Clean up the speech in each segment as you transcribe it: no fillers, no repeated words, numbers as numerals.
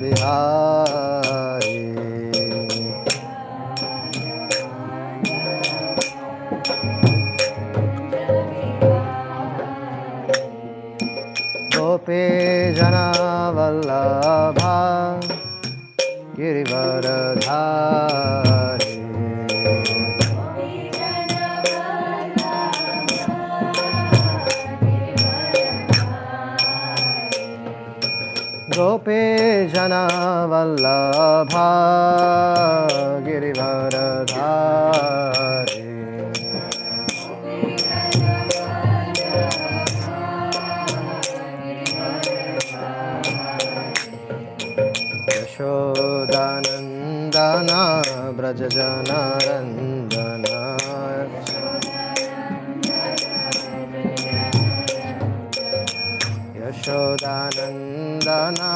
Bihari. Gopi Jana Vallabha Girivaradhari. Gopi Jana Vallabha Girivaradhari. Yashodanandana Brajjanarandana. Yashodanandana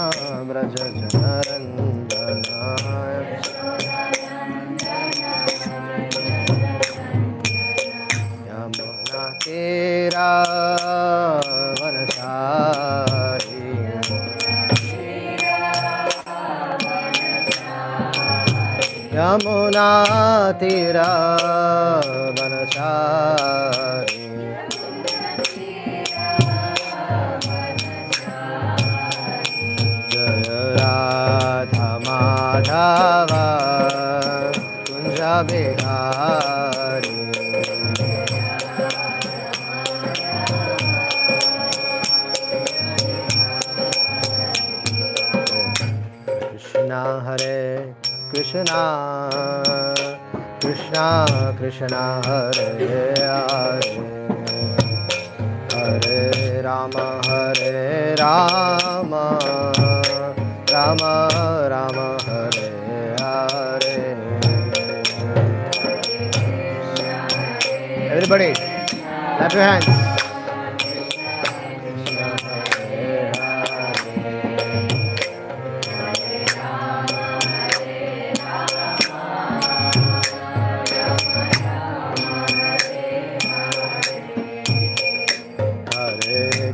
Brajjanarandana. Yamuna Tira Vanachari. Yamuna Tira Vanachari. Jaya Radha Madhava Kunja Bihari. Krishna Hare Krishna, Krishna Krishna Hare Hare, Hare Rama Hare Rama, Rama Rama Hare Hare. Everybody, clap your hands.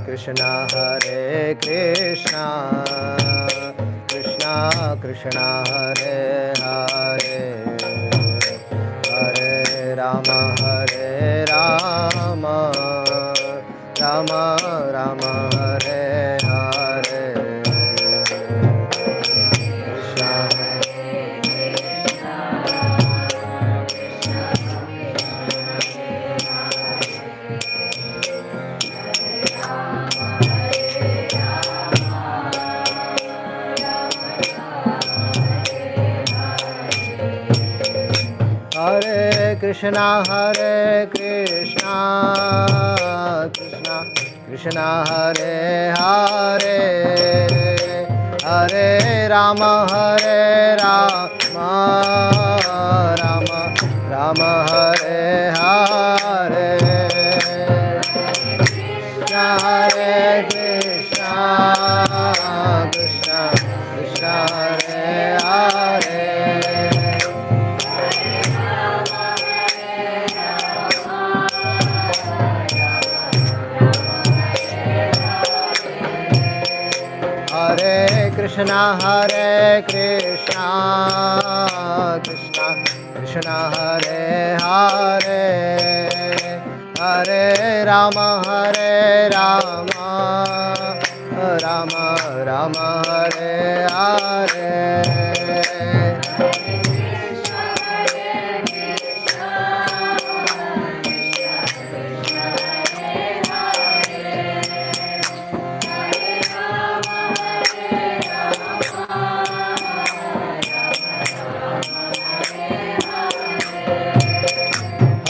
Krishna Hare Krishna, Krishna Krishna Hare Hare, Hare Rama Hare Rama, Rama Rama Hare Hare. Krishna Hare Krishna Hare Krishna, Krishna Krishna Hare Hare, Hare Rama Hare Rama, Rama Rama Hare Hare. Krishna Hare Krishna, Krishna Krishna Hare Hare. Hare Krishna Hare Krishna, Krishna Krishna Hare Hare, Hare Rama Hare Rama, Rama Rama Hare Hare.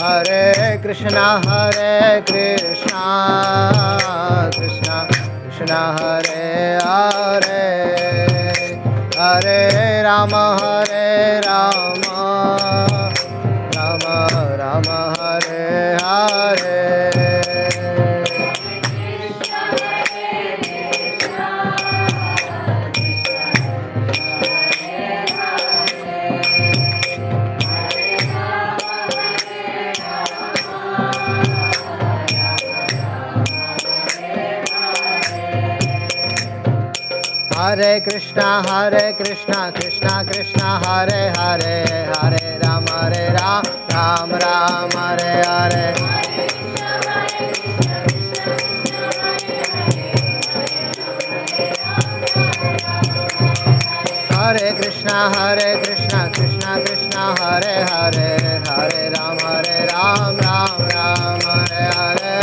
Hare Krishna Hare Krishna, Krishna Krishna Hare Hare, Hare Rama Hare Rama, Rama Rama Hare Hare. Hare Hare Krishna Krishna Krishna Hare Hare, Hare Ram Ram Ram Hare Hare. Hare Krishna Krishna Krishna Hare Hare, Hare Ram Ram Ram Hare Hare.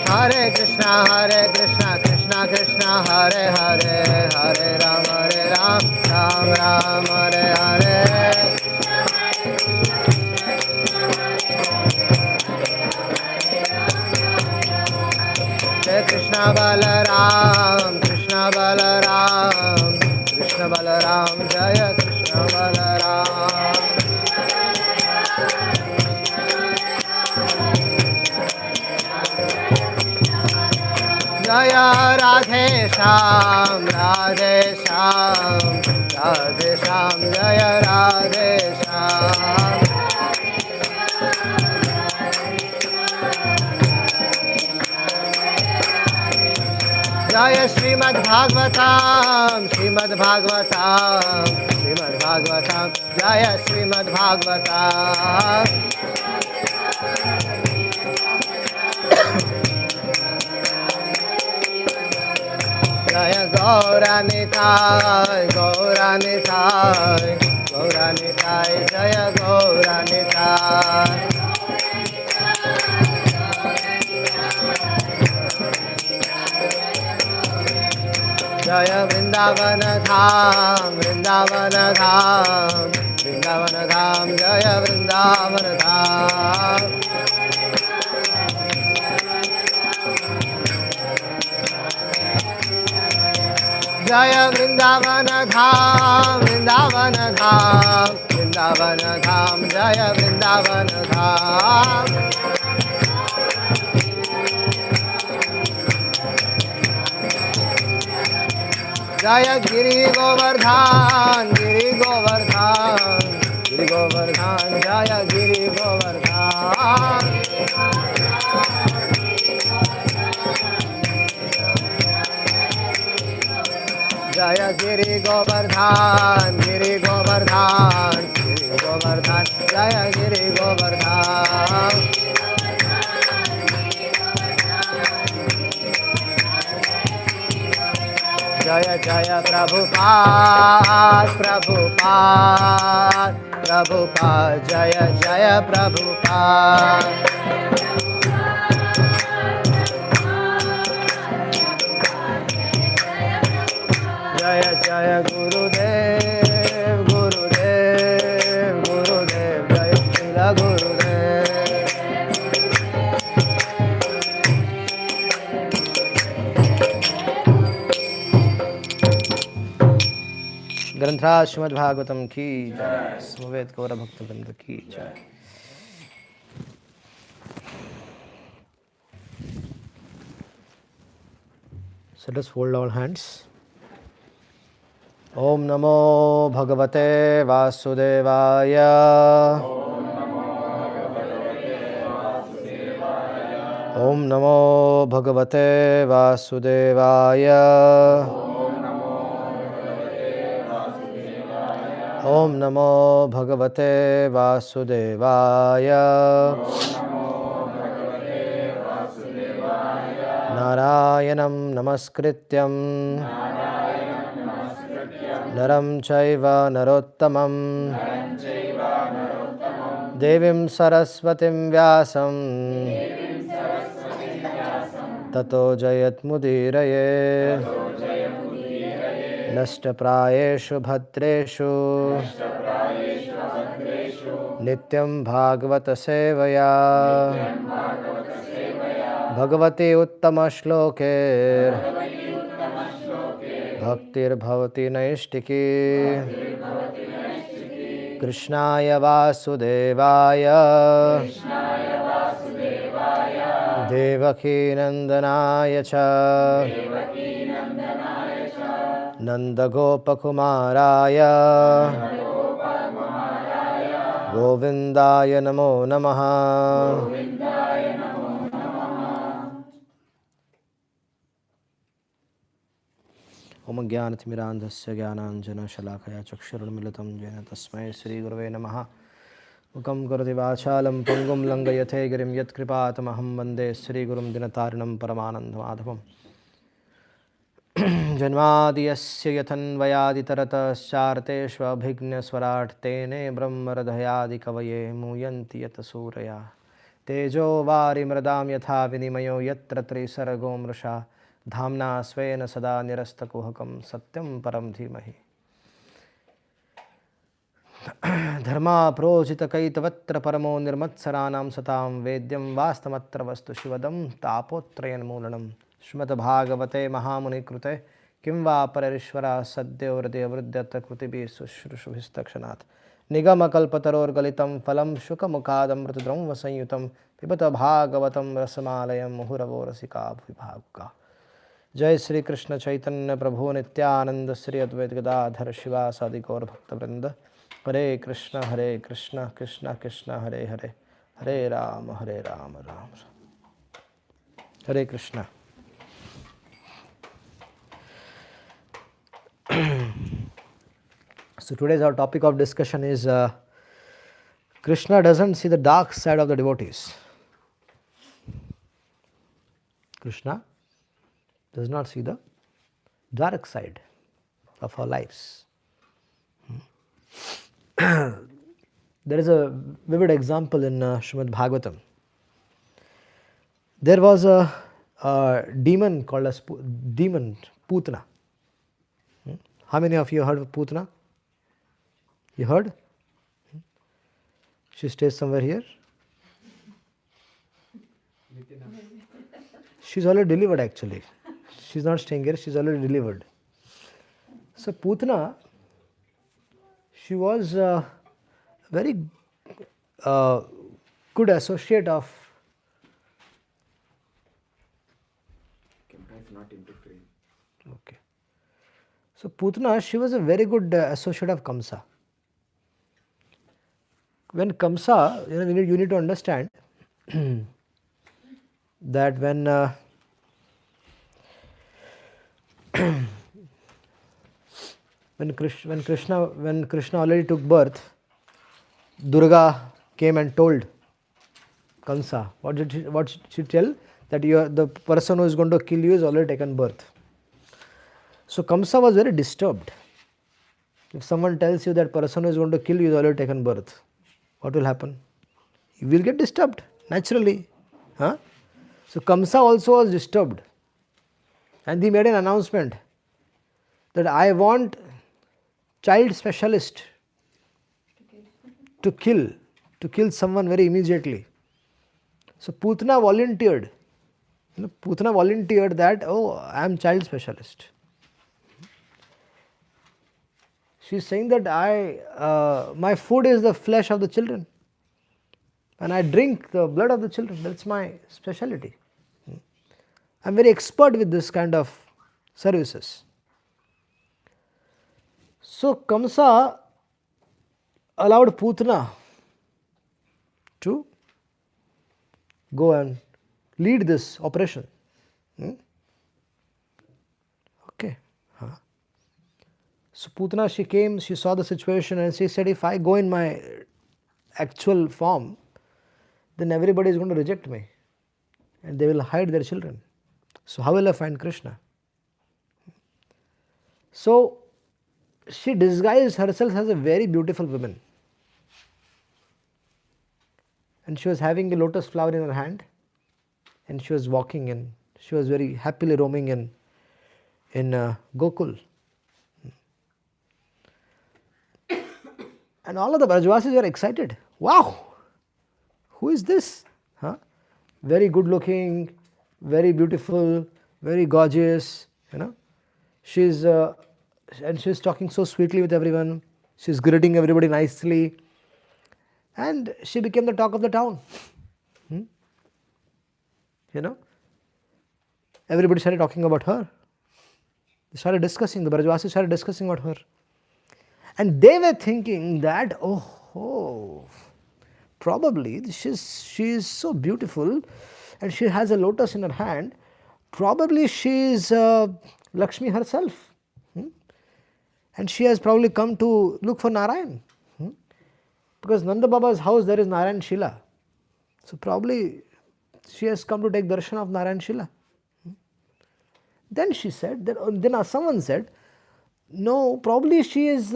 Hare Krishna Krishna Krishna Hare Hare, Hare Ram Ram Ram Hare Hare. Krishna Balaram, Krishna Balaram, Krishna Balaram, Jaya Krishna Balaram. Jaya Radhe Shyam, Radhe Shyam, Radhe Shyam, Jaya Radhe Shyam. Jaya Srimad Bhagavatam, Srimad Bhagavatam, Srimad Bhagavatam, Jaya Srimad Bhagavatam. Jaya Gauranitai, Gauranitai, Gauranitai, Jaya Gauranitai. Jaya Vrindavana Dham, Vrindavana Dham, Vrindavana Dham, Jaya Vrindavana Dham. Jaya Vrindavana Dham, Vrindavana Dham, Vrindavana Dham, Jaya Vrindavana Dham. Jaya Giri Govardhan, Giri Govardhan, Giri Govardhan, Jaya Giri Govardhan. Jaya Giri Govardhan, Giri Govardhan, Giri Govardhan, Jaya Giri Govardhan. Jaya Jaya Prabhupada, Prabhupada, Prabhupada, Jaya Jaya Prabhupada. Jaya Jaya Gurudev, Gurudev, Gurudev, Jaya Srila Gurudev. ग्रंथराज Shrimad Bhagavatam की जय, समवेत गौर भक्त वृंद की जय। So let us fold our hands. Om Namo Bhagavate Vasudevaya. Om Namo Bhagavate Vasudevaya. Om Namo Bhagavate Vasudevaya. Narayanam Namaskrityam Naram Chaiva Narottamam Devim Saraswatim Vyasam Tato Jayat Mudiraye Nashtaprayeshu Bhadreshu Nityam Bhagavata Sevaya Bhagavati Uttama Shloker Bhaktir Bhavati Naishtiki Krishnaya Vasudevaya Devaki Nandanaya Cha Nanda Gopa Kumaraya Govindaya namo namaha. Om Jnanatimirandhasya Jnananjana Shalakaya Chakshurunmilitam Jena Tasmai Sri Gurave Namaha. Mukam Karati Vachalam Pangum Langayate Girim Yat Kripatamaham Vande Sri Gurum Dinatarinam Paramanandmadhavam. Janmadiyasya Yathanvayadi Taratascharteshvabhignya Swarat Tene Brahmaradhayadi Kavaye Muyanti Yatasuraya Tejo Vari Mradam Yatha Vinimayo Yatra Trisargo Mrusha Dhamna Svena Sada Nirastakuhakam Satyam Param Dhimahi Dharma Projita Kaitavatra Paramo Nirmatsaranam Satam Vedyam Vastamatra Vastu Shivadam Tapotrayan Mulanam Srimad Bhagavate Mahamuni Krute Kimva Pararishvara Sadhya Vridya Vridyata Krutibi Sushrushuvistakshanat Nigama Kalpataror Galitam Phalam Shuka Mukadam Mritudram Vasanyutam Pibata Bhagavatam Rasamalayam Muhuravo Rasika Bhivabhuka Jai Sri Krishna Chaitanya Prabhu Nityananda Sri Advaita Gadadhar Shiva Sadi Gaur Bhakta Vrinda Hare Krishna Krishna Krishna Hare Hare Hare Rama Rama Rama Hare Krishna. So today's our topic of discussion is Krishna doesn't see the dark side of the devotees. Krishna does not see the dark side of our lives. There is a vivid example in Srimad Bhagavatam. There was a demon called as demon Putana. How many of you heard of Putana? You heard? She stays somewhere here. She's already delivered actually. She's not staying here, she's already delivered. So Putana, she was a very good associate of. Not interfering. Okay. So Putana, she was a very good associate of Kamsa. When Kamsa, you need to understand that when Krishna already took birth, Durga came and told Kamsa. What did she tell? That the person who is going to kill you is already taken birth. So Kamsa was very disturbed. If someone tells you that person who is going to kill you is already taken birth, what will happen? You will get disturbed naturally. Huh? So Kamsa also was disturbed. And he made an announcement that I want child specialist to kill someone very immediately. So Putana volunteered. Putana volunteered that, I am child specialist. She is saying that my food is the flesh of the children and I drink the blood of the children. That's my specialty. I am very expert with this kind of services. So Kamsa allowed Putana to go and lead this operation. Okay. So Putana, she came, she saw the situation and she said, if I go in my actual form, then everybody is going to reject me and they will hide their children. So how will I find Krishna? So she disguised herself as a very beautiful woman. And she was having a lotus flower in her hand and she was walking and she was very happily roaming in Gokul. And all of the Brajvasis were excited. Wow! Who is this? Very good looking, very beautiful, very gorgeous. She's talking so sweetly with everyone. She's greeting everybody nicely. And she became the talk of the town. Everybody started talking about her. They started discussing, the Brajvasis started discussing about her. And they were thinking that, oh, probably she is so beautiful and she has a lotus in her hand. Probably she is Lakshmi herself. And she has probably come to look for Narayan. Because Nanda Baba's house there is Narayan Shila. So probably she has come to take darshan of Narayan Shila. Then she said, then someone said, no, probably she is,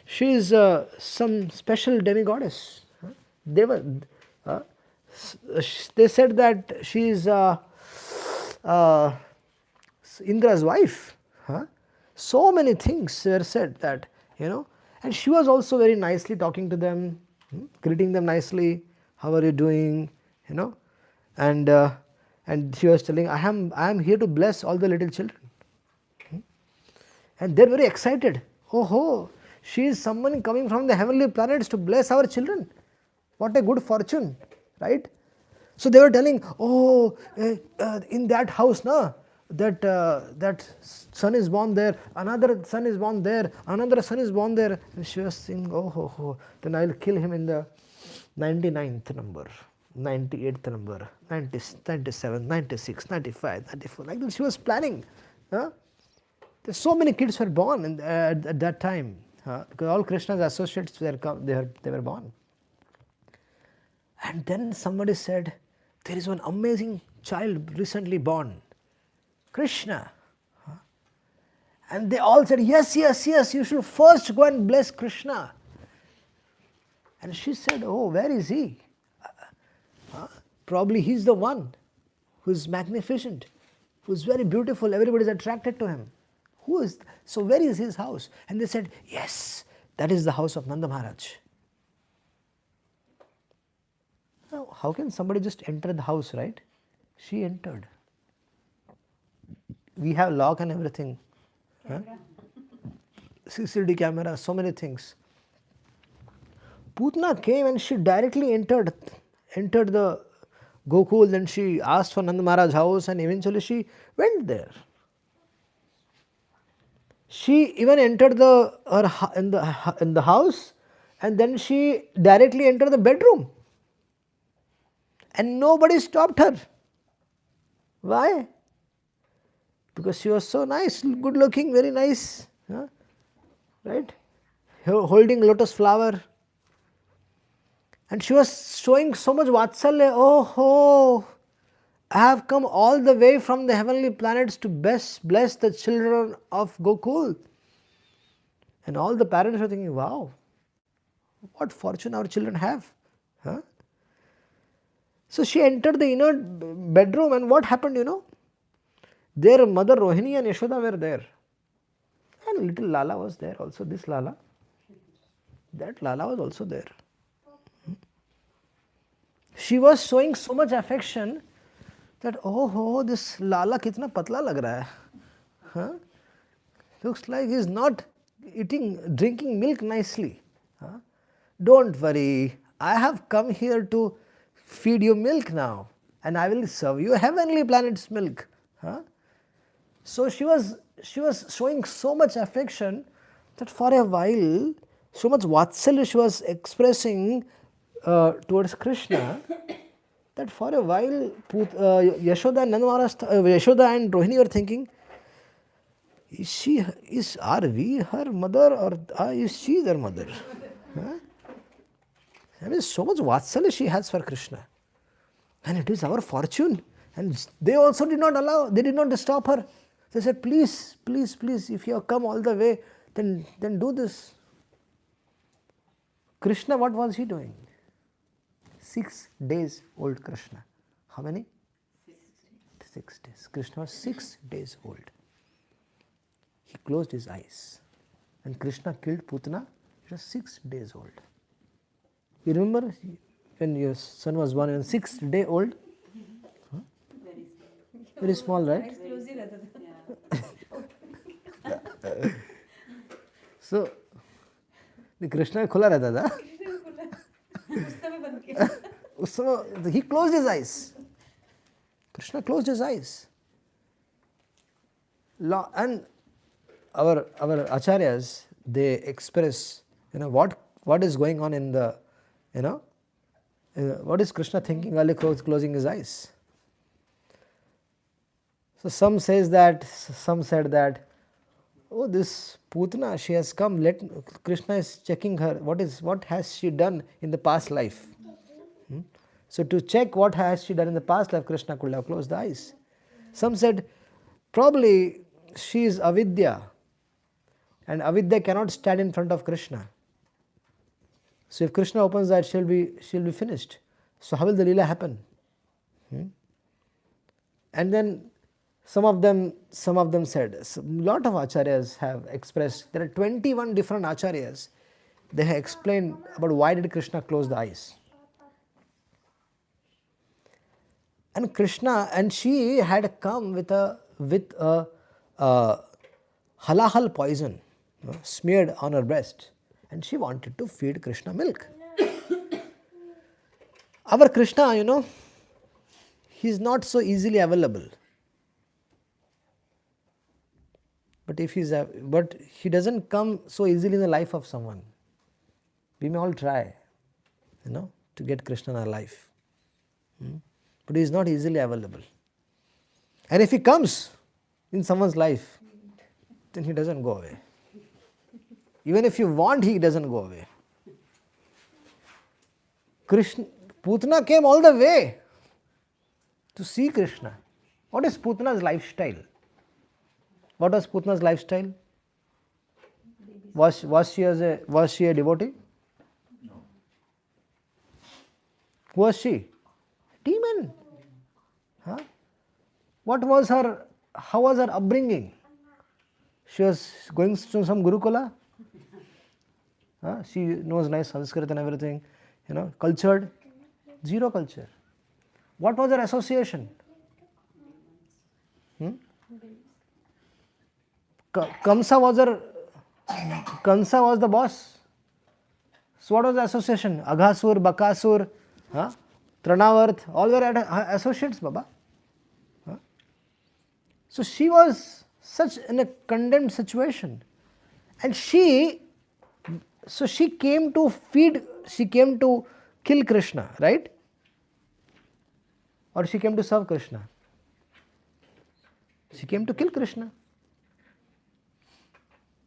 she is some special demigoddess. They were, they said that she is Indra's wife. So many things were said that, and she was also very nicely talking to them, greeting them nicely. How are you doing? And she was telling, I am here to bless all the little children. And they are very excited. Oh, she is someone coming from the heavenly planets to bless our children. What a good fortune, right? So they were telling, in that house, that son is born there, another son is born there, another son is born there. And she was saying, then I will kill him in the 99th number, 98th number, 90, 97, 96, 95, 94. Like that she was planning. There's so many kids were born at that time, because all Krishna's associates they were born. And then somebody said, there is one amazing child recently born, Krishna. And they all said, yes, you should first go and bless Krishna. And she said, where is he? Probably he's the one who is magnificent, who is very beautiful, everybody is attracted to him. So where is his house? And they said, yes, that is the house of Nanda Maharaj. Now, how can somebody just enter the house, right? She entered. We have lock and everything. CCTV camera, so many things. Putna came and she directly entered the Gokul, then she asked for Nanda Maharaj's house and eventually she went there. She even entered in the house and then she directly entered the bedroom. And nobody stopped her. Why? Because she was so nice, good looking, very nice. Right? Holding lotus flower. And she was showing so much vatsalya. I have come all the way from the heavenly planets to bless the children of Gokul. And all the parents were thinking, wow, what fortune our children have. So she entered the inner bedroom and what happened, Their mother Rohini and Yashoda were there. And little Lala was there also, this Lala. That Lala was also there. She was showing so much affection that, this Lala kitna patla lag raha hai. Looks like he is not drinking milk nicely. Don't worry, I have come here to feed you milk now and I will serve you heavenly planet's milk. So she was showing so much affection that for a while, so much vatsalya she was expressing towards Krishna that for a while Yashoda and Rohini were thinking, are we her mother or is she their mother? I mean, so much vatsalya she has for Krishna. And it is our fortune. And they also did not stop her. They said, please, if you have come all the way, then do this. Krishna, what was he doing? 6 days old Krishna. How many? 6 days. Krishna was 6 days old. He closed his eyes. And Krishna killed Putana. He was 6 days old. You remember when your son was born, when 6 days old? Very small, right? So, Krishna खुला रहता था. उस समय he closed his eyes. Krishna closed his eyes. And our acharyas, they express What is going on in the, what is Krishna thinking while closing his eyes? So some said that, oh, this Putana, she has come, Krishna is checking her, what has she done in the past life? So to check what has she done in the past life, Krishna could have closed the eyes. Some said, probably she is avidya, and avidya cannot stand in front of Krishna. So if Krishna opens that, she'll be finished. So how will the Leela happen? And then some of them said, a lot of acharyas have expressed, there are 21 different acharyas, they have explained about why did Krishna close the eyes. And Krishna, and she had come with a halahal poison, smeared on her breast, and she wanted to feed Krishna milk. Our Krishna, he is not so easily available. But he doesn't come so easily in the life of someone. We may all try, to get Krishna in our life. But he is not easily available. And if he comes in someone's life, then he doesn't go away. Even if you want, he doesn't go away. Putana came all the way to see Krishna. What is Putana's lifestyle? What was Putana's lifestyle? Was she a devotee? No. Who was she? Demon. Huh? How was her upbringing? She was going to some Gurukula. She knows nice Sanskrit and everything, cultured. Zero culture. What was her association? Kamsa was the boss. So what was the association? Aghasur, Bakasur, Tranavarth, all were associates, Baba. So she was such in a condemned situation. And she came to kill Krishna, right? Or she came to serve Krishna? She came to kill Krishna.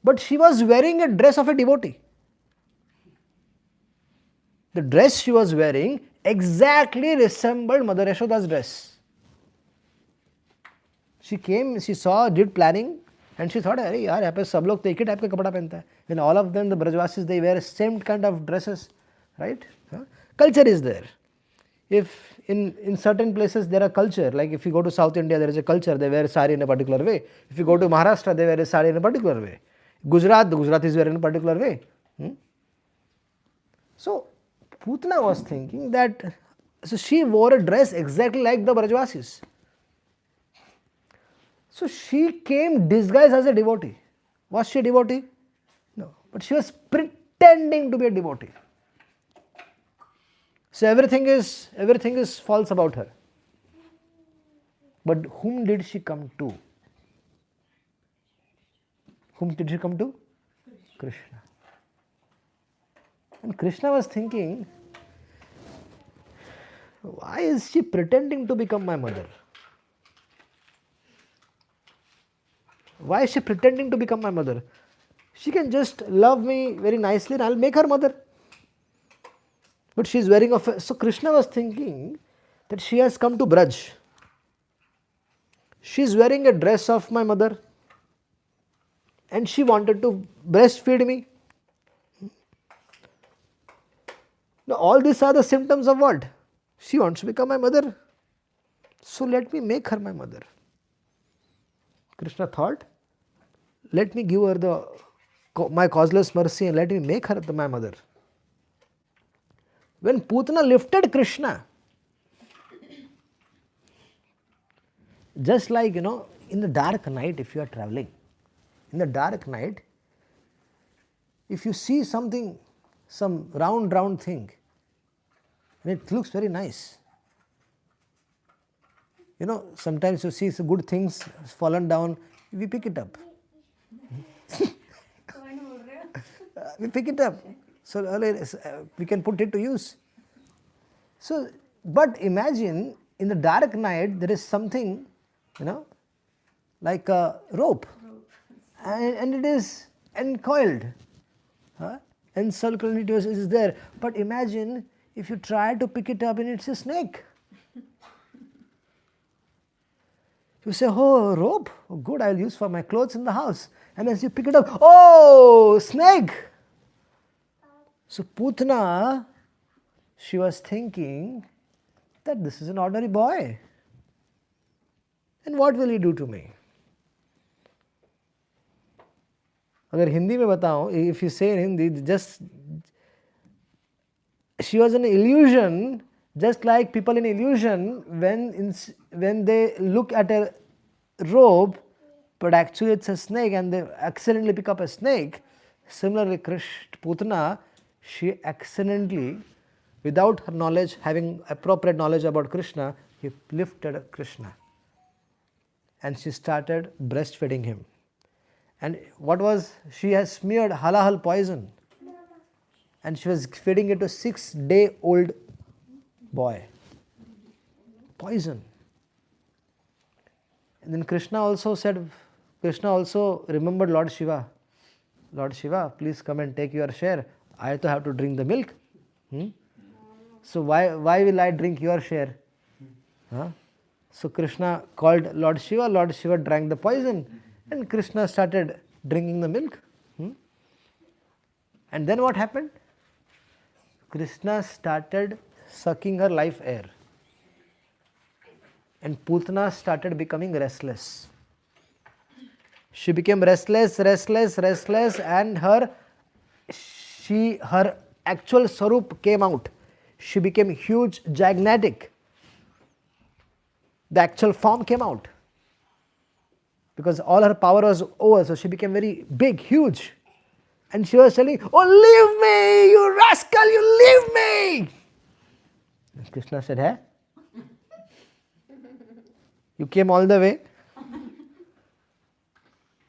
But she was wearing a dress of a devotee. The dress she was wearing exactly resembled Mother Yashoda's dress. She came, she saw, did planning, and she thought, "Arey yaar, yahan pe sab log to ek hi type ka kapda pehanta hai." And all of them, the Brajvasis, they wear same kind of dresses, right? Culture is there. If in certain places there are culture, like if you go to South India, there is a culture, they wear sari in a particular way. If you go to Maharashtra, they wear a sari in a particular way. Gujarat, the Gujaratis wear in a particular way. So Putana was thinking that, so she wore a dress exactly like the Brajvasis. So she came disguised as a devotee. Was she a devotee? No. But she was pretending to be a devotee. So everything is false about her. But whom did she come to? Whom did she come to? Krishna. And Krishna was thinking, why is she pretending to become my mother? Why is she pretending to become my mother? She can just love me very nicely and I'll make her mother. But she is wearing a... So Krishna was thinking that she has come to Braj. She is wearing a dress of my mother and she wanted to breastfeed me. Now all these are the symptoms of what? She wants to become my mother. So let me make her my mother. Krishna thought, let me give her my causeless mercy and let me make her my mother. When Putana lifted Krishna, just like, in the dark night, if you are traveling, in the dark night, if you see something, some round thing, and it looks very nice. Sometimes you see some good things fallen down, we pick it up. we pick it up. So we can put it to use. So, but imagine in the dark night there is something, like a rope, and it is encoiled, encircled, it is there. But imagine if you try to pick it up and it's a snake. You say, oh, rope, oh, good, I'll use for my clothes in the house. And as you pick it up, oh, snake. So Putana, she was thinking that this is an ordinary boy. And what will he do to me? अगर हिंदी में बताऊं, if you say in Hindi, just she was an illusion, just like people in illusion when they look at a rope, but actually it's a snake and they accidentally pick up a snake. Similarly, Putana, she accidentally, without her knowledge, having appropriate knowledge about Krishna, he lifted Krishna and she started breastfeeding him. And what was, she has smeared halal poison and she was feeding it to a 6-day-old boy. Poison. And then Krishna also remembered Lord Shiva. Lord Shiva, please come and take your share. I also have to drink the milk. So why will I drink your share? So Krishna called Lord Shiva. Lord Shiva drank the poison and Krishna started drinking the milk. And then what happened? Krishna started sucking her life air. And Putana started becoming restless. She became restless, and her actual Sarup came out. She became huge, gigantic. The actual form came out. Because all her power was over, so she became very big, huge. And she was telling, oh, leave me, you rascal, you leave me. And Krishna said, hey? You came all the way,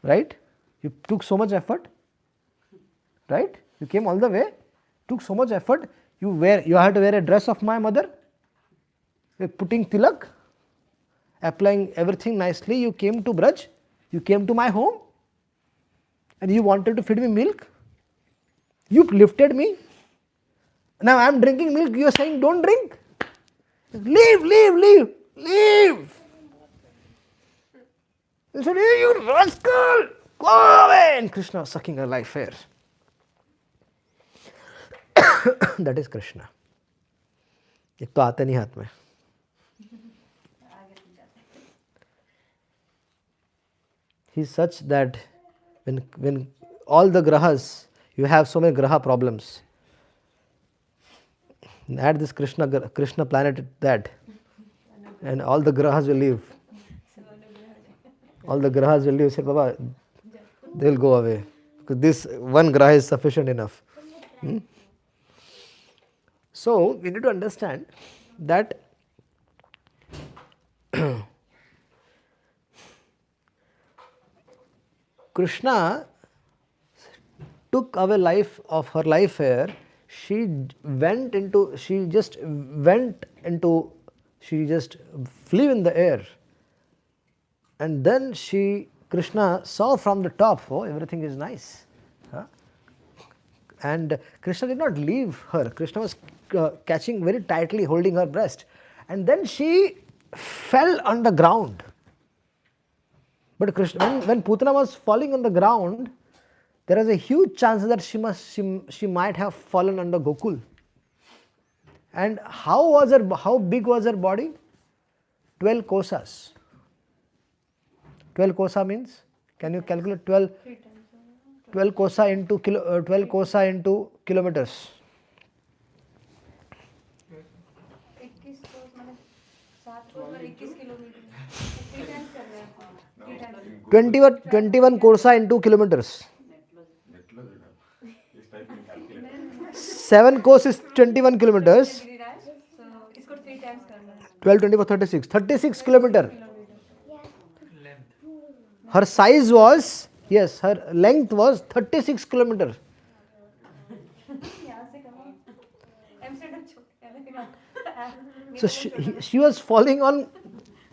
right? You took so much effort, right? You came all the way, took so much effort. You had to wear a dress of my mother. You're putting tilak, applying everything nicely. You came to Braj, you came to my home, and you wanted to feed me milk. You lifted me. Now I am drinking milk. You are saying don't drink. Leave. He said, hey, you rascal, go away. And Krishna was sucking her life air. That is Krishna. एक तो आता नहीं हाथ में. He's such that when all the grahas, you have so many graha problems. Add this Krishna planet that, and all the grahas will leave. All the grahas will leave. Say, Baba, they will go away. Because this one graha is sufficient enough. So, we need to understand that Krishna took away life of her life air. She just flew in the air. And then Krishna saw from the top, oh, everything is nice. And Krishna did not leave her. Krishna was catching very tightly, holding her breast. And then she fell on the ground. But Krishna, when Putana was falling on the ground, there was a huge chance that she might have fallen under Gokul. And how big was her body? 12 kosas. 12 kosa means, can you calculate 12 kosa into 12 kosa into kilometers? 21 kosa into kilometers. 7 kos is 21 kilometers. 12, 24, 36. 36 kilometer. Her size was, her length was 36 kilometers. So she was falling on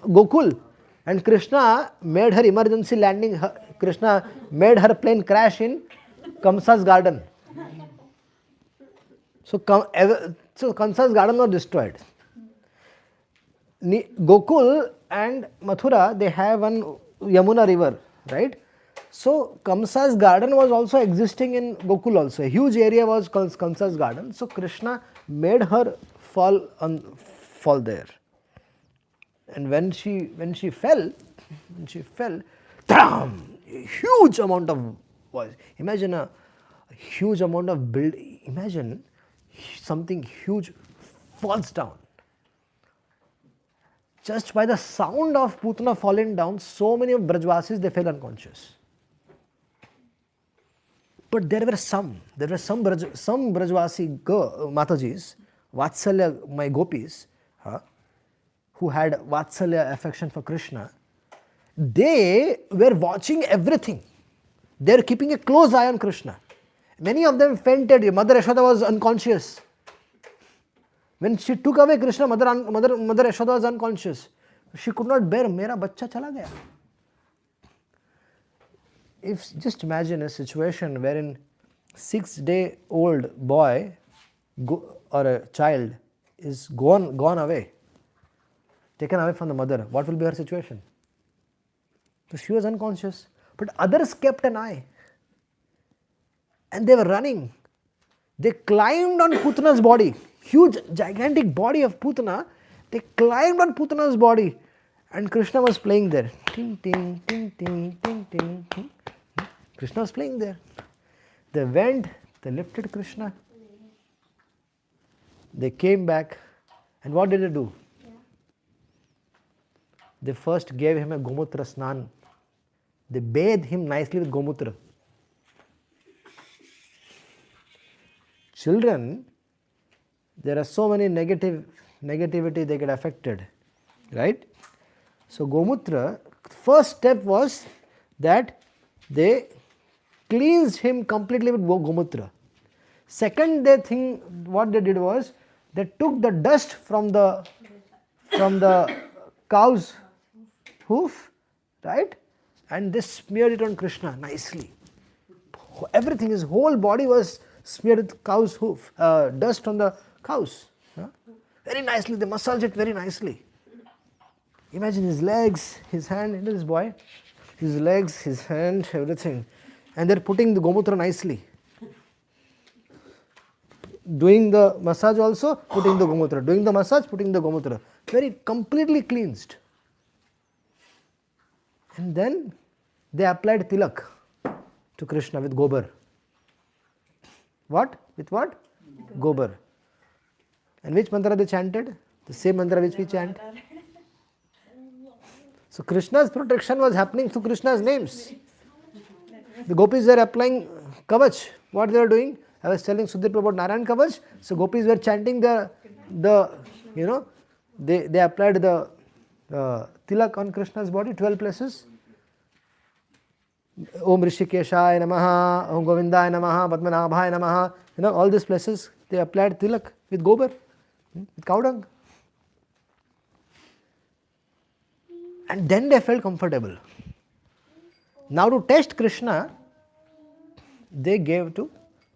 Gokul, and Krishna made her emergency landing. Krishna made her plane crash in Kamsa's garden. So Kamsa's garden was destroyed. Gokul and Mathura, they have one Yamuna river, right? So Kamsa's garden was also existing in Gokul also. A huge area was Kamsa's garden. So Krishna made her fall there. And when she fell, damn, a huge amount of voice. Imagine a huge amount of imagine something huge falls down. Just by the sound of Putana falling down, so many of Brajvasis, they fell unconscious. But there were some Brajvasi Matajis, Vatsalya, my gopis, who had Vatsalya affection for Krishna. They were watching everything. They were keeping a close eye on Krishna. Many of them fainted. Mother Yashoda was unconscious. When she took away Krishna, Mother Yashoda was unconscious. She could not bear, mera bachcha chala gaya. Just imagine a situation wherein 6-day-old boy or a child is gone away, taken away from the mother. What will be her situation? So she was unconscious, but others kept an eye, and they were running. They climbed on Putana's body. Huge, gigantic body of Putana, they climbed on Putana's body, and Krishna was playing there. Ting, ting, ting, ting, ting, ting, ting. Krishna was playing there. They went, they lifted Krishna. They came back, and what did they do? They first gave him a Gomutra Snan. They bathed him nicely with Gomutra. Children, there are so many negativity they get affected, right? So Gomutra, first step was that they cleansed him completely with Gomutra. Second what they did was they took the dust from the cow's hoof, right? And they smeared it on Krishna nicely. Everything, his whole body was smeared with cow's hoof, dust on the cows. Very nicely, they massaged it very nicely. Imagine his legs, his hand, this boy, his legs, his hand, everything. And they're putting the Gomutra nicely. Doing the massage also, putting the Gomutra. Doing the massage, putting the Gomutra. Very completely cleansed. And then they applied tilak to Krishna with gobar. What? With what? Gobar. And which mantra they chanted? The same mantra which we chant. So Krishna's protection was happening through Krishna's names. The gopis were applying kavach. What they were doing? I was telling Sudhir about Narayan Kavach. So gopis were chanting they applied the tilak on Krishna's body, 12 places. Om Rishikeshaya Namaha, Om Govindaya Namaha, Padmanabhaya Namaha. All these places they applied tilak with gobar, with cow dung. And then they felt comfortable. Now to test Krishna, they gave to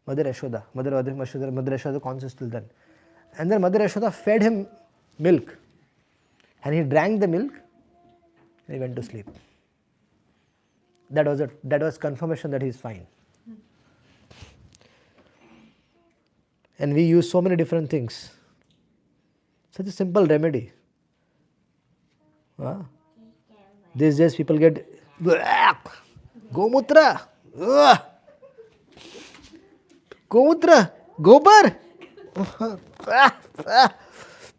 Mother Yashoda. Mother Yashoda conscious till then. And then Mother Yashoda fed him milk. And he drank the milk and he went to sleep. That was confirmation that he is fine. And we use so many different things. Such a simple remedy. These days people get Gomutra, Gomutra, Gobar.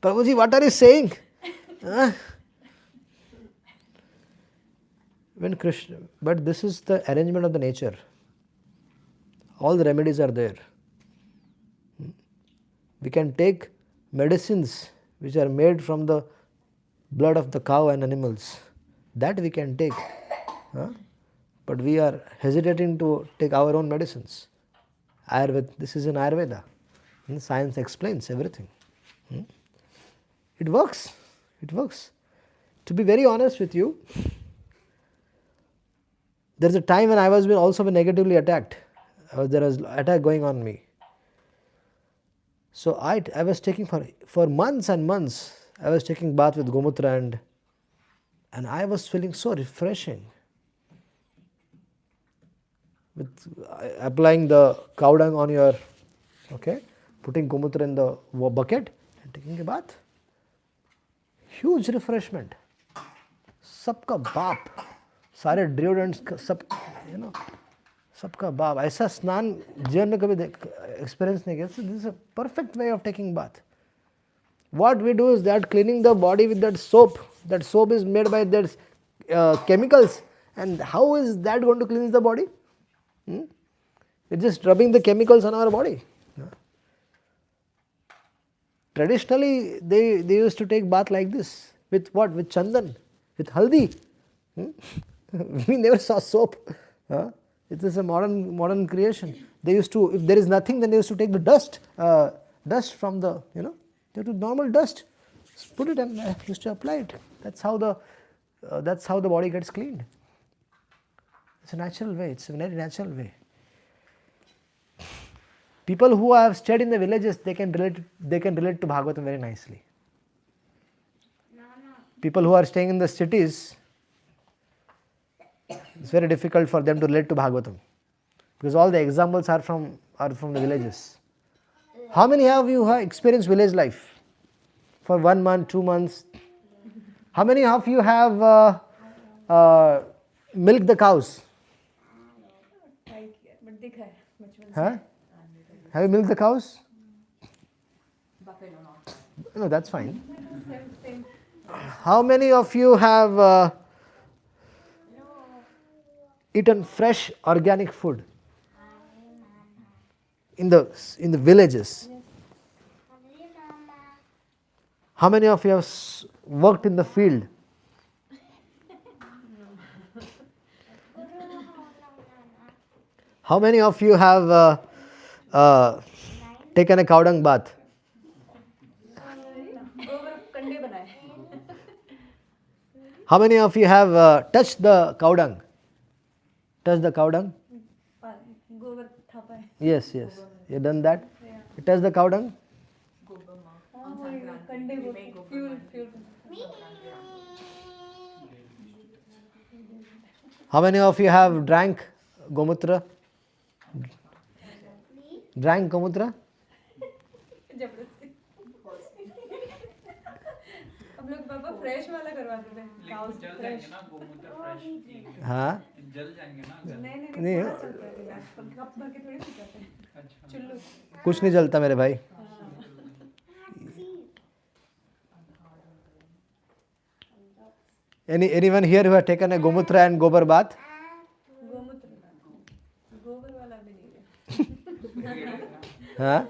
Prabhuji, what are you saying? When Krishna, but this is the arrangement of the nature. All the remedies are there. We can take medicines which are made from the blood of the cow and animals. That we can take. But we are hesitating to take our own medicines. Ayurveda, this is in Ayurveda. Science explains everything. It works. It works. To be very honest with you, there is a time when I was also been negatively attacked. There was attack going on me. So I was taking for months and months, I was taking bath with Gomutra and I was feeling so refreshing. With applying the cow dung on your, putting Gomutra in the bucket and taking a bath. Huge refreshment. सबका बाप सारे deodorants सब सबका बाप ऐसा स्नान जीवन में कभी एक्सपीरियंस नहीं किया. This is a perfect way of taking bath. What we do is that cleaning the body with that soap is made by that chemicals, and how is that going to cleanse the body? We're just rubbing the chemicals on our body. Traditionally, they used to take bath like this. With what? With chandan, with haldi. We never saw soap. It is a modern creation. They used to, if there is nothing, then they used to take the dust from the, they do normal dust, put it and used to apply it. That's how the body gets cleaned. It's a natural way. It's a very natural way. People who have stayed in the villages, they can relate to Bhagavatam very nicely. People who are staying in the cities, it's very difficult for them to relate to Bhagavatam, because all the examples are from the villages. How many of you have experienced village life for 1 month, 2 months? How many of you have milked the cows? Huh? Have you milked the cows? No, that's fine. How many of you have eaten fresh organic food in the villages? How many of you have worked in the field? How many of you have taken a cow dung bath? How many of you have touched the cow dung? Touch the cow dung? Yes. You done that? You touch the cow dung? How many of you have drank Gomutra? Drank Gomutra? हम लोग पापा fresh वाला करवाते थे. Cows fresh. हाँ. जल जाएंगे ना. नहीं कप भर के थोड़ी पिकाते हैं. चुल्लू. कुछ नहीं जलता मेरे भाई. Anyone here who has taken a Gomutra and Gobar bath? गोबर वाला भी नहीं है. Huh?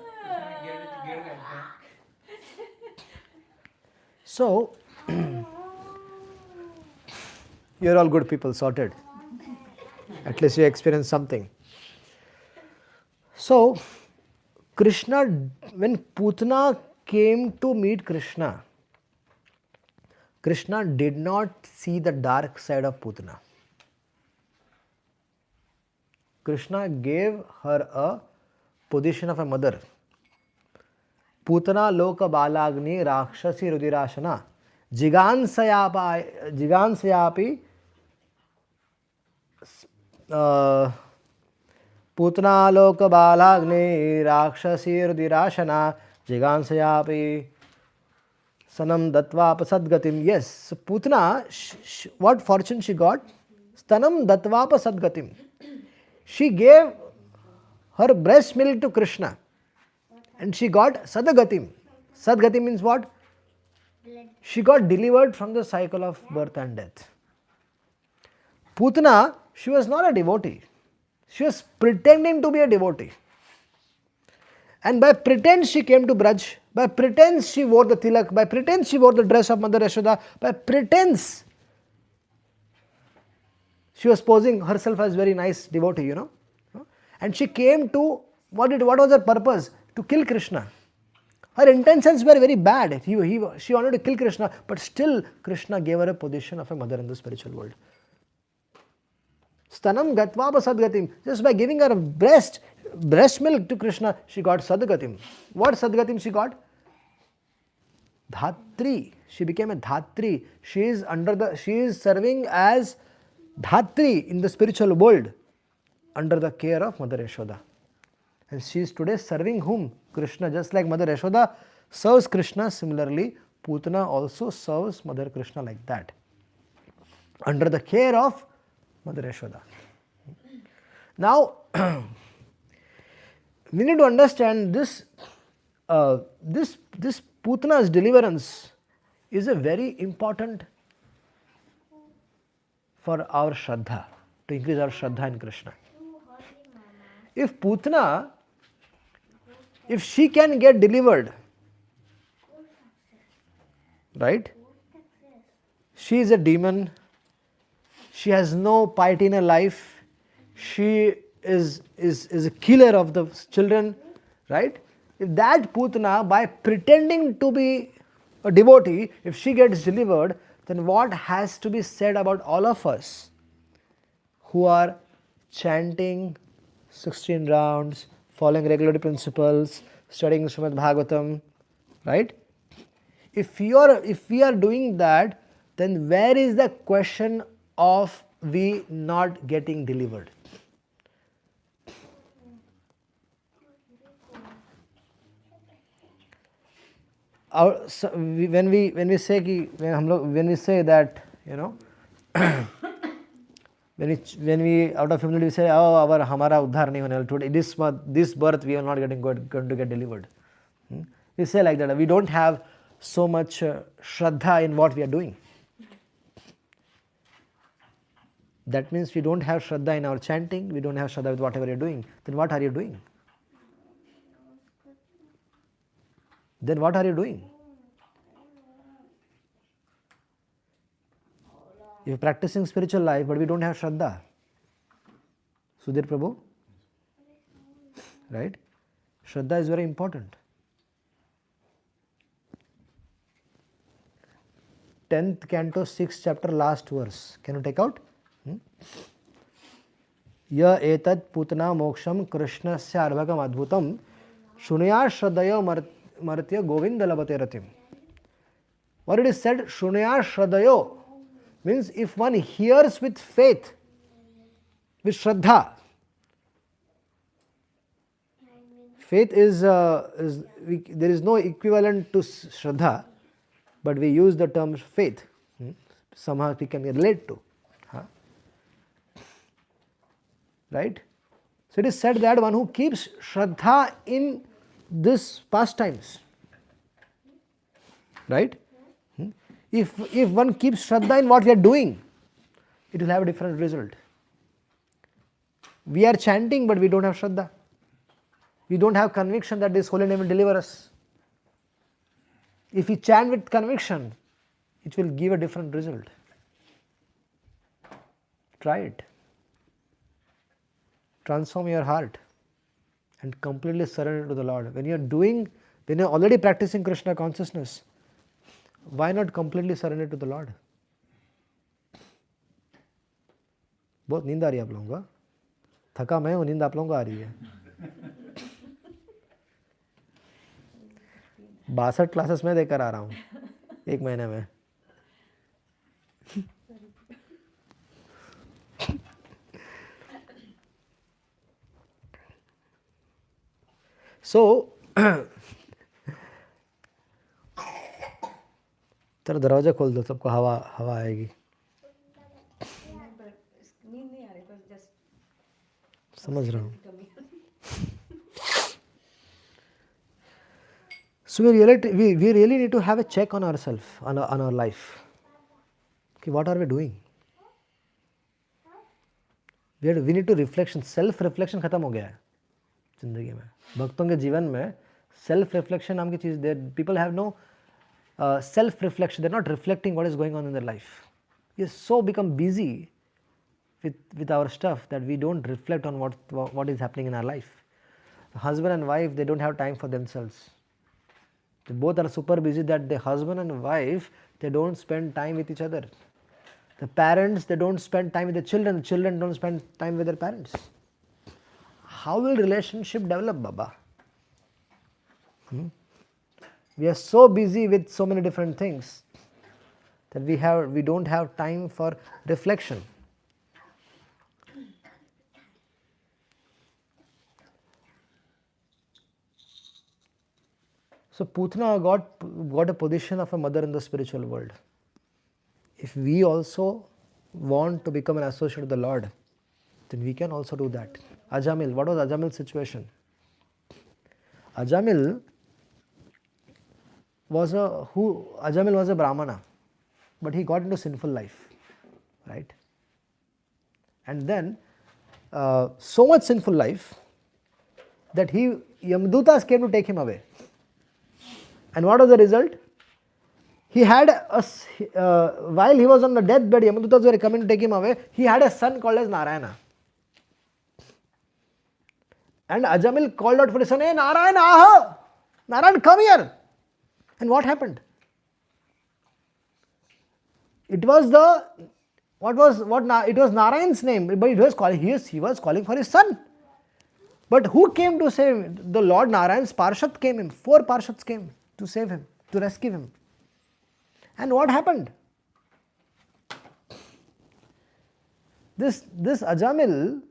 So, you're all good people, sorted. At least you experienced something. So, Krishna, when Putana came to meet Krishna, Krishna did not see the dark side of Putana. Krishna gave her a position of a mother. Putana loka balagni rakshasi rudirashana jigansayapi Putana loka balagni rakshasi rudirashana jigansayapi sanam datva pasadgatim. Yes, so Putana, what fortune she got? Stanam datva pasadgatim. She gave her breast milk to Krishna and she got sadagatim. Sadgatim means what? She got delivered from the cycle of birth and death. Putana, she was not a devotee. She was pretending to be a devotee. And by pretense she came to Braj. By pretense she wore the tilak. By pretense she wore the dress of Mother Yashoda. By pretense she was posing herself as very nice devotee, And she came to, what was her purpose? To kill Krishna. Her intentions were very bad. She wanted to kill Krishna, but still Krishna gave her a position of a mother in the spiritual world. Stanam gatva sadgatim. Just by giving her breast milk to Krishna, she got sadgatim. What sadgatim she got? Dhatri. She became a Dhatri. She is serving as Dhatri in the spiritual world under the care of Mother Yashoda. And she is today serving whom? Krishna. Just like Mother Yashoda serves Krishna, similarly Putana also serves Mother Krishna like that, under the care of Mother Yashoda. Now, we need to understand this Putana's deliverance is a very important for our Shraddha, to increase our Shraddha in Krishna. If Putana, if she can get delivered, right? She is a demon. She has no piety in her life. She is a killer of the children, right? If that Putana, by pretending to be a devotee, if she gets delivered, then what has to be said about all of us who are chanting 16 rounds, following regulatory principles, studying Srimad Bhagavatam, right? If we are doing that, then where is the question of we not getting delivered? When we say that, when we out of humility we say, oh, hamara uddhar nahi hone wala, today this birth we are not going to get delivered. We say like that. We don't have so much shraddha in what we are doing. That means we don't have shraddha in our chanting, we don't have shraddha with whatever you are doing. Then what are you doing? Then what are you doing? You are practicing spiritual life, but we don't have shraddha. Sudhir Prabhu? Right? Shraddha is very important. 10th canto, 6th chapter, last verse. Can you take out? Ya etad putana moksham krishnasya arvakam adbhutam shunaya shraddaya martya govinda labate ratim. What it is said, shunaya shraddayo, means if one hears with faith, with shraddha. Faith there is no equivalent to shraddha, but we use the term faith. Somehow we can relate to. Right? So it is said that one who keeps shraddha in this pastimes, right? If one keeps shraddha in what we are doing, it will have a different result. We are chanting, but we don't have shraddha. We don't have conviction that this holy name will deliver us. If we chant with conviction, it will give a different result. Try it. Transform your heart and completely surrender to the Lord. When you are already practicing Krishna consciousness, why not completely surrender to the Lord? बहुत नींद आ रही है आप लोगों का? थका मैं हूँ, नींद आप लोगों को आ रही है. 62 क्लासेस में देकर आ रहा हूँ एक महीने में. So, तेरा दरवाजा खोल दो, सबको हवा आएगी. नींद नहीं आ रही, बस जस्ट समझ रहा हूँ. So we really need to have a check on ourselves, on our life. Okay, what are we doing? We need to reflection. Self reflection खत्म हो गया है जिंदगी में. भक्तों के जीवन में self reflection नाम की चीज, people have no self reflection. They are not reflecting what is going on in their life. We are so become busy with our stuff that we don't reflect on what is happening in our life. Husband and wife, they don't have time for themselves. They both are super busy that the husband and wife, they don't spend time with each other. The parents, they don't spend time with the children don't spend time with their parents. How will relationship develop, Baba? We are so busy with so many different things that we don't have time for reflection. So Putna got a position of a mother in the spiritual world. If we also want to become an associate of the Lord, then we can also do that. Ajamil, what was Ajamil's situation? Ajamil was a Brahmana, but he got into sinful life, right? And then so much sinful life that Yamadutas came to take him away. And what was the result? He had while he was on the deathbed, Yamadutas were coming to take him away. He had a son called as Narayana. And Ajamil called out for his son, "Hey Narayana, aha! Narayana, come here!" And what happened? It was Narayan's name, but he was calling for his son. But who came to save him? The Lord Narayan's Parshad came in. 4 Parshads came to save him, to rescue him. And what happened? This Ajamil,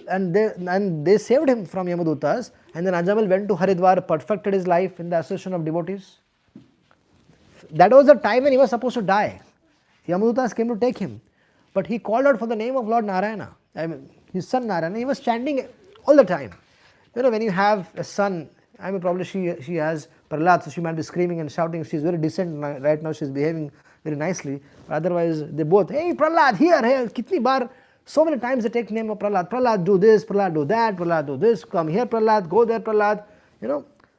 and they saved him from Yamadutas, and then Ajamil went to Haridwar, perfected his life in the association of devotees. That was the time when he was supposed to die. Yamadutas came to take him, but he called out for the name of Lord Narayana, his son Narayana. He was chanting all the time. When you have a son, probably she has Prahlad, so she might be screaming and shouting. She's very decent right now. She's behaving very nicely. But otherwise, they both, "Hey Prahlad, here, kitni bar." So many times they take name of Prahlad. Prahlad, do this. Prahlad, do that. Prahlad, do this. Come here, Prahlad. Go there, Prahlad.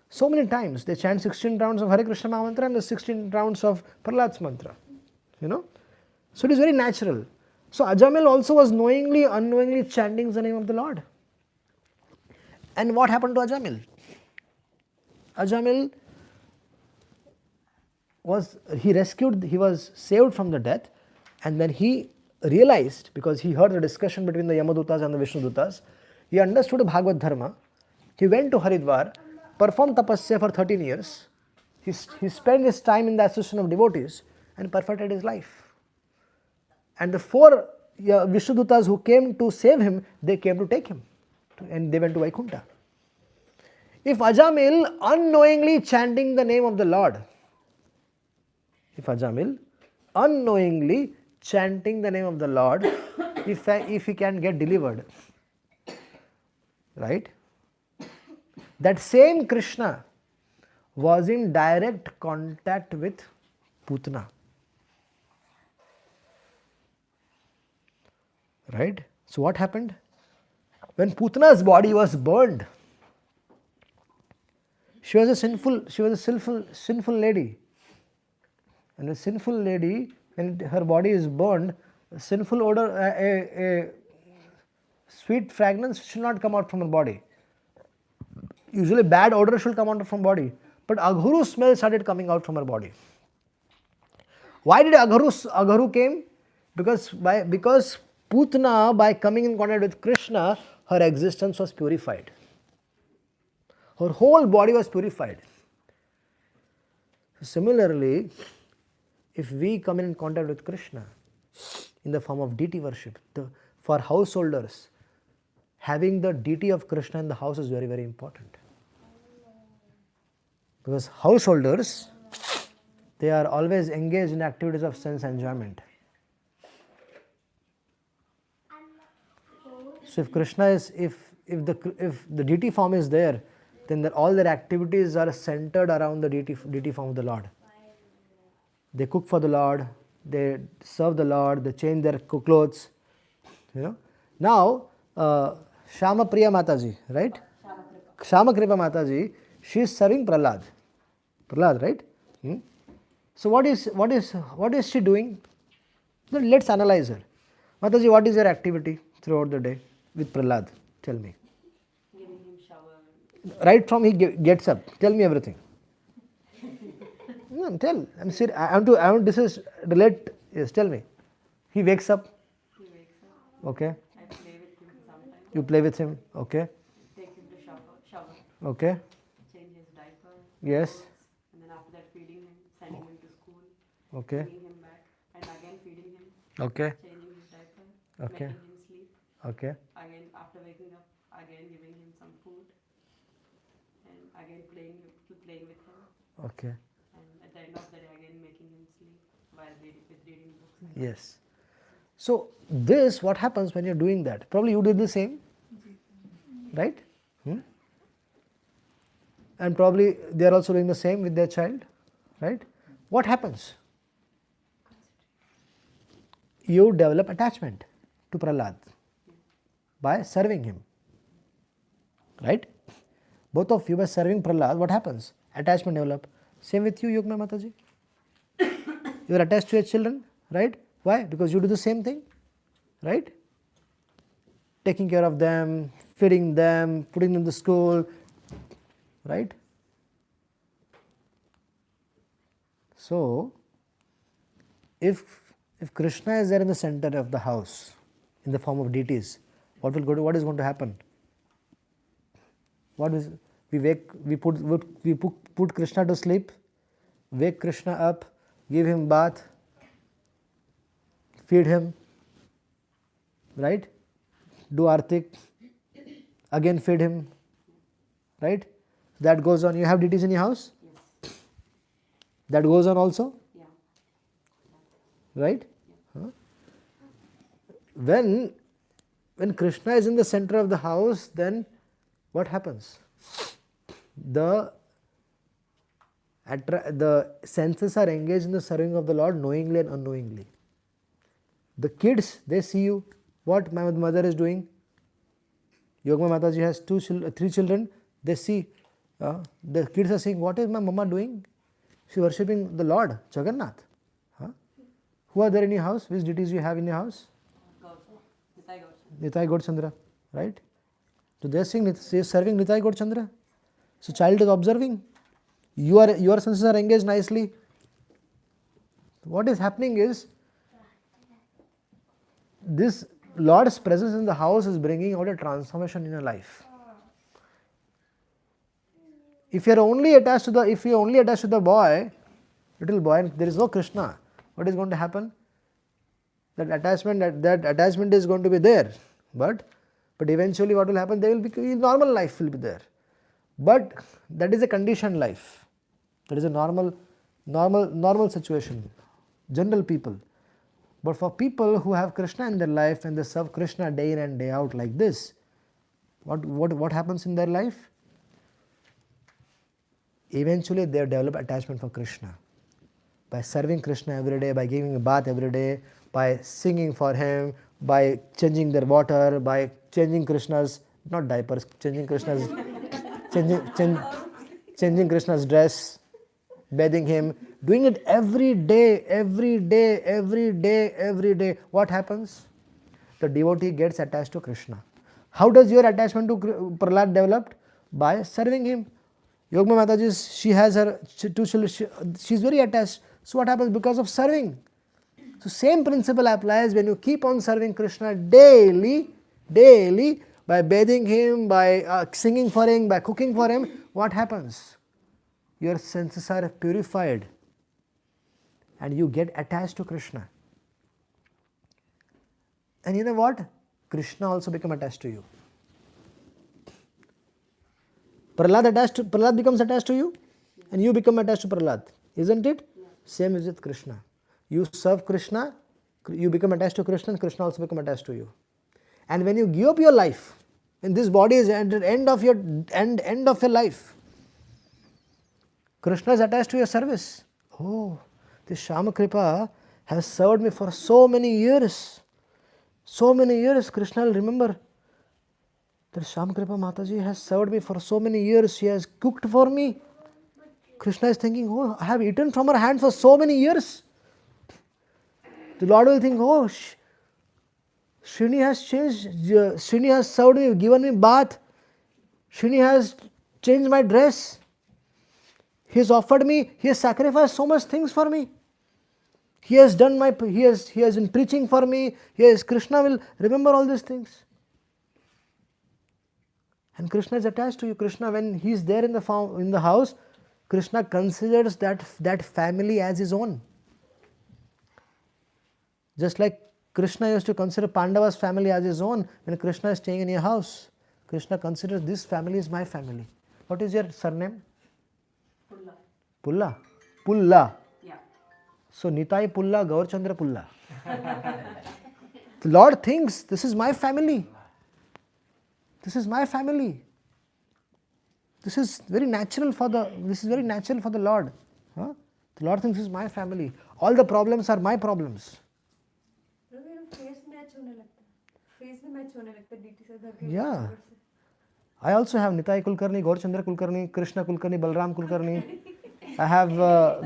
So many times they chant 16 rounds of Hare Krishna mantra and the 16 rounds of Prahlad's mantra. So it is very natural. So Ajamil also was unknowingly chanting the name of the Lord. And what happened to Ajamil? Ajamil was saved from the death, and then he realized, because he heard the discussion between the Yamadutas and the Vishnudutas, he understood Bhagavad Dharma. He went to Haridwar, performed tapasya for 13 years. He spent his time in the association of devotees and perfected his life. And the 4 Vishnudutas who came to save him, they came to take him, and they went to Vaikuntha. If Ajamil unknowingly chanting the name of the Lord, if he can get delivered, right? That same Krishna was in direct contact with Putna. Right? So what happened? When Putna's body was burned, she was a sinful lady. And a sinful lady, when her body is burned, a sinful odor, a sweet fragrance should not come out from her body. Usually bad odor should come out from body. But Aghuru smell started coming out from her body. Why did Aghuru came? Because Putna, by coming in contact with Krishna, her existence was purified. Her whole body was purified. Similarly, if we come in contact with Krishna in the form of deity worship, for householders, having the deity of Krishna in the house is very, very important. Because householders, they are always engaged in activities of sense enjoyment. So if Krishna is, if the deity form is there, then all their activities are centered around the deity form of the Lord. They cook for the Lord, they serve the Lord, they change their clothes. Now, Shama Priya Mataji, right? Shama Kripa Mataji, she is serving Prahlad. Prahlad, right? So what is she doing? Let's analyze her. Mataji, what is your activity throughout the day with Prahlad? Tell me. Giving him shower. Right from he gets up, tell me everything. on, tell. I'm serious. I want this is relate. Yes, tell me. He wakes up. He wakes up. Okay. I play with him sometimes. You play with him. Okay. Take him to shower. Okay. Change his diaper. Yes. Clothes, and then after that feeding him, sending him to school. Okay. Bringing him back, and again feeding him. Okay. Changing his diaper. Okay. Making him sleep. Okay. Again after waking up, again giving him some food. And again playing with him. Okay. And at the end of the day, again making him sleep while reading books. Yes. So this, what happens when you're doing that? Probably you did the same, right? And probably they are also doing the same with their child, right? What happens? You develop attachment to Prahlad by serving him, right? Both of you by serving Prahlad, what happens? Attachment develop. Same with you, Yogma Mataji. You are attached to your children, right? Why? Because you do the same thing, right? Taking care of them, feeding them, putting them to school, right? So, if Krishna is there in the center of the house, in the form of deities, what is going to happen? We put Krishna to sleep, wake Krishna up, give him bath, feed him, right? Do artik, again feed him, right? That goes on. You have deities in your house? Yes. That goes on also? Yeah. Right? Huh? When Krishna is in the center of the house, then what happens? The senses are engaged in the serving of the Lord knowingly and unknowingly. The kids, they see you. What my mother is doing? Yogma Mataji has 3 children. They see. The kids are saying, what is my mama doing? She is worshipping the Lord, Jagannath. Huh? Who are there in your house? Which deities you have in your house? Nitai Gaurchandra, right? So they are saying, she is serving Nitai Gaurchandra. So child is observing. Your senses are engaged nicely. What is happening is, this Lord's presence in the house is bringing out a transformation in your life. If you are only attached to the boy, little boy, and there is no Krishna, what is going to happen? That attachment is going to be there, but eventually what will happen? Normal life will be there, but that is a conditioned life. That is a normal situation, general people. But for people who have Krishna in their life and they serve Krishna day in and day out like this, what happens in their life? Eventually they develop attachment for Krishna. By serving Krishna every day, by giving a bath every day, by singing for him, by changing their water, by changing Krishna's, not diapers, changing Krishna's dress, bathing him, doing it every day. What happens? The devotee gets attached to Krishna. How does your attachment to Prahlad developed? By serving him. Yogma Mataji, she has her 2 children, she is very attached. So what happens? Because of serving. So same principle applies when you keep on serving Krishna daily, by bathing him, by singing for him, by cooking for him. What happens? Your senses are purified and you get attached to Krishna. And you know what? Krishna also become attached to you. Prahlad becomes attached to you and you become attached to Prahlad. Isn't it? Yeah. Same is with Krishna. You serve Krishna, you become attached to Krishna and Krishna also become attached to you. And when you give up your life, when this body is at the end of your life, Krishna is attached to your service. Oh, this Shama Kripa has served me for so many years. Krishna will remember that Shama Kripa Mataji has served me for so many years. She has cooked for me. Krishna is thinking, oh, I have eaten from her hand for so many years. The Lord will think, oh, Srini has changed, Srini has served me, given me bath. Srini has changed my dress. He has offered me, He has sacrificed so much things for me. He has done He has been preaching for me. Krishna will remember all these things. And Krishna is attached to you. Krishna, when he is there in the house, Krishna considers that family as his own. Just like Krishna used to consider Pandava's family as his own, when Krishna is staying in your house, Krishna considers this family is my family. What is your surname? Pulla. Pulla. Pulla. Yeah. So Nitai Pulla, Gaurchandra Pulla. The Lord thinks, this is my family. This is my family. This is very natural for the Lord. Huh? The Lord thinks this is my family. All the problems are my problems. Yeah. I also have Nitai Kulkarni, Gaurchandra Kulkarni, Krishna Kulkarni, Balram Kulkarni.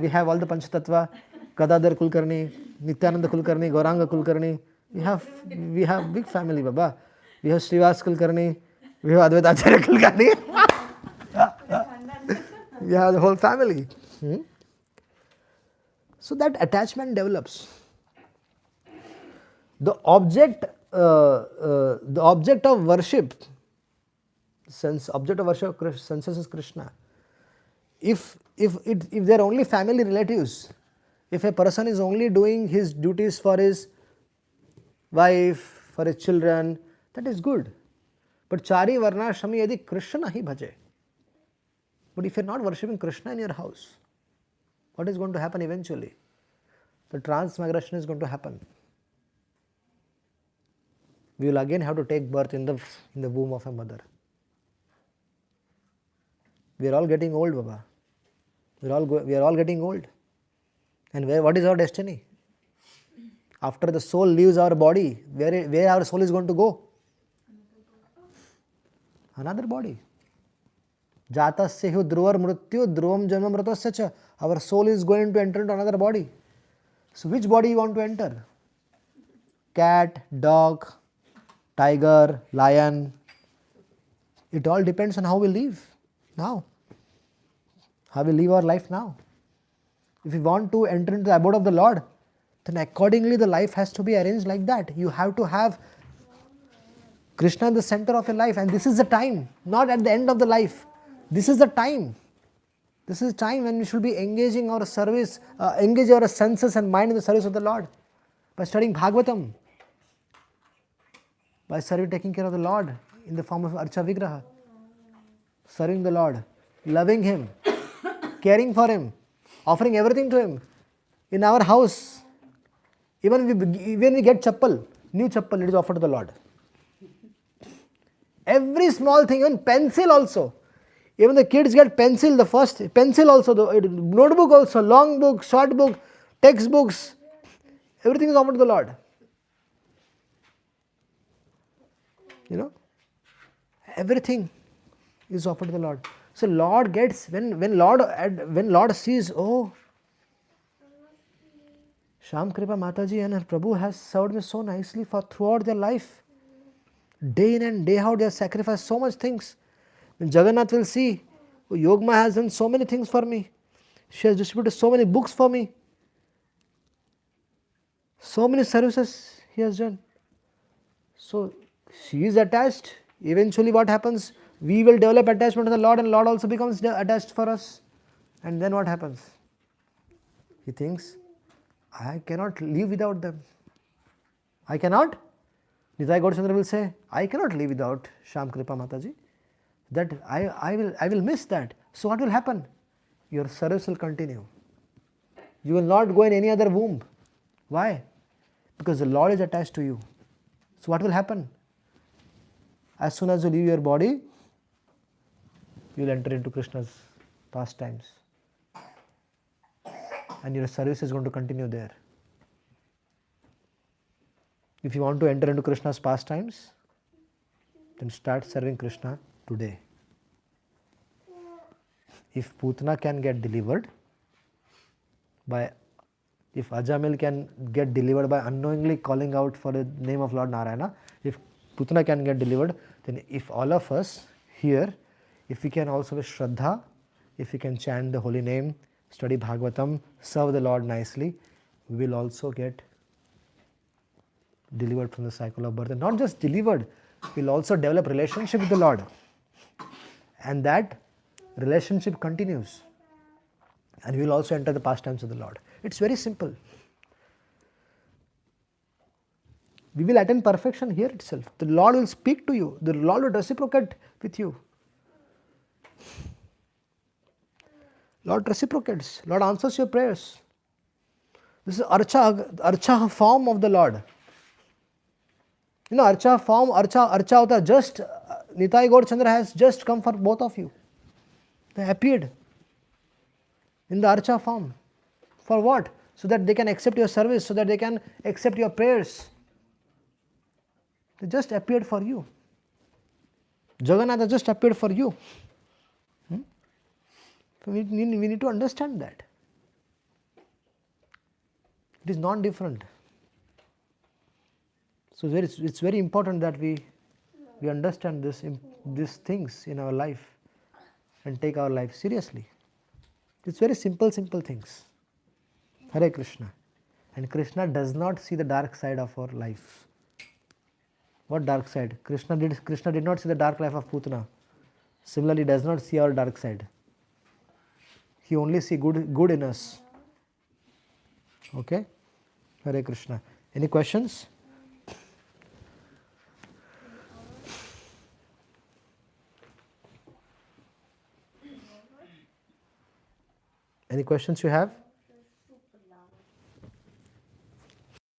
We have all the Panchatattva, Gadadhar Kulkarni, Nityananda Kulkarni, Gauranga Kulkarni. We have big family, Baba. We have Srivas Kulkarni, we have Advaita Acharya Kulkarni. We have the whole family. So that attachment develops. The object of worship, senses is Krishna. If they are only family relatives, if a person is only doing his duties for his wife, for his children, that is good. But Chari Varna Shami Yadi Krishna hi bhaje. But if you are not worshipping Krishna in your house, what is going to happen eventually? The transmigration is going to happen. We will again have to take birth in the womb of a mother. We are all getting old, Baba. We are all getting old. And what is our destiny? After the soul leaves our body, where our soul is going to go? Another body. Jatasya hu dhruvar mrityu dhruvam janma mritasya cha. Our soul is going to enter into another body. So which body you want to enter? Cat, dog, tiger, lion. It all depends on how we live now. How we live our life now. If you want to enter into the abode of the Lord, then accordingly the life has to be arranged like that. You have to have Krishna in the center of your life, and this is the time, not at the end of the life. This is the time. This is time when we should be engaging our service, engage our senses and mind in the service of the Lord. By studying Bhagavatam, by taking care of the Lord in the form of Archa Vigraha, serving the Lord, loving Him, caring for Him, offering everything to Him. In our house, even we get chappal, new chappal, it is offered to the Lord. Every small thing, even pencil also. Even the kids get pencil, the first pencil also, the notebook also, long book, short book, textbooks, everything is offered to the Lord. You know, everything is offered to the Lord. So Lord gets, when Lord sees, oh, Sham Kripa Mataji and her Prabhu has served me so nicely throughout their life. Day in and day out they have sacrificed so much things. When Jagannath will see, oh, Yogma has done so many things for me. She has distributed so many books for me. So many services he has done. So she is attached. Eventually what happens? We will develop attachment to the Lord, and Lord also becomes attached for us. And then what happens? He thinks, I cannot live without them. I cannot. Nitai Gaurchandra will say, I cannot live without Sham Kripa Mataji. That I will miss that. So what will happen? Your service will continue. You will not go in any other womb. Why? Because the Lord is attached to you. So what will happen? As soon as you leave your body, you will enter into Krishna's pastimes. And your service is going to continue there. If you want to enter into Krishna's pastimes, then start serving Krishna today. If Putana can get delivered if Ajamil can get delivered by unknowingly calling out for the name of Lord Narayana, if Putana can get delivered, then if all of us here, if we can also with Shraddha, if we can chant the holy name, study Bhagavatam, serve the Lord nicely, we will also get delivered from the cycle of birth. And not just delivered, we will also develop relationship with the Lord. And that relationship continues. And we will also enter the pastimes of the Lord. It's very simple. We will attain perfection here itself. The Lord will speak to you. The Lord will reciprocate with you. Lord reciprocates. Lord answers your prayers. This is Archa form of the Lord. You know, Archa form, Archa Avatar, just Nitai Gaur Chandra has just come for both of you. They appeared in the Archa form. For what? So that they can accept your service, so that they can accept your prayers. They just appeared for you. Jagannatha just appeared for you. So we need to understand that. It is not different. So it's very important that we understand these things in our life and take our life seriously. It's very simple things. Hare Krishna. And Krishna does not see the dark side of our life. What dark side? Krishna did not see the dark life of Putana. Similarly, does not see our dark side. He only sees good in us. Okay? Hare Krishna. Any questions? Any questions you have?